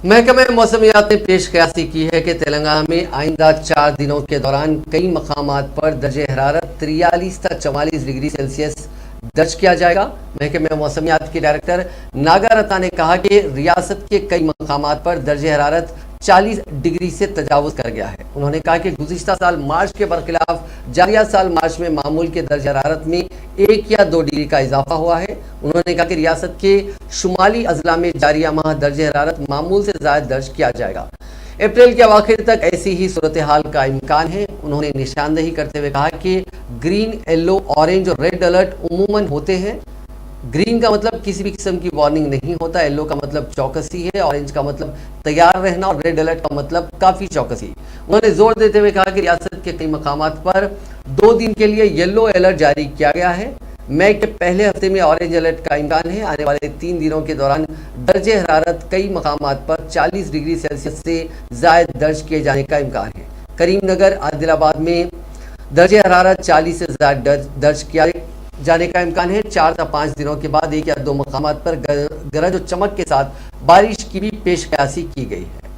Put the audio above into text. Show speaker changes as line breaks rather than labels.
महकमे मौसमियात ने पेश कयासी की है कि तेलंगाना में आइंदा 4 दिनों के दौरान कई मकामात पर दर्जे हरारत 43 से 44 डिग्री सेल्सियस दर्ज किया जाएगा। महकमे मौसमियात के डायरेक्टर नागा रत्ना ने कहा कि रियासत के कई मकामात पर दर्जे हरारत 40 डिग्री से तजावुज कर गया है। उन्होंने कहा कि गुज़िश्ता साल मार्च के बरखिलाफ जारिया साल मार्च में मामूल के दर्जे हरारत में 1 या 2 डिग्री का इजाफा हुआ है। उन्होंने कहा कि रियासत के शुमाली अजला में जारिया माह दर्जे हरारत मामूल से ज़्यादा दर्ज किया जाएगा। अप्रैल के अवाखिर तक ऐसी ही सूरत हाल का इम्कान है। उन्होंने निशानदही करते हुए कहा कि ग्रीन, येलो, ऑरेंज और रेड अलर्ट उमूमन होते हैं। ग्रीन का मतलब किसी भी किस्म की वार्निंग नहीं होता, येलो का मतलब चौकसी है, ऑरेंज का मतलब तैयार रहना और रेड अलर्ट का मतलब काफ़ी चौकसी। उन्होंने जोर देते हुए कहा कि रियासत के कई मकामात पर 2 दिन के लिए येलो अलर्ट जारी किया गया है। मई के पहले हफ्ते में ऑरेंज अलर्ट का इम्कान है। आने वाले 3 दिनों के दौरान दर्जे हरारत कई मकामात पर 40 डिग्री सेल्सियस से ज़ायद दर्ज किए जाने का इम्कान है। करीमनगर, आदिलाबाद में दर्जे हरारत 40 से ज़्यादा दर्ज किया जाने का इम्कान है। 4 से 5 दिनों के बाद 1 या 2 मकामात पर गरज और चमक के साथ बारिश की भी पेशकयासी की गई है।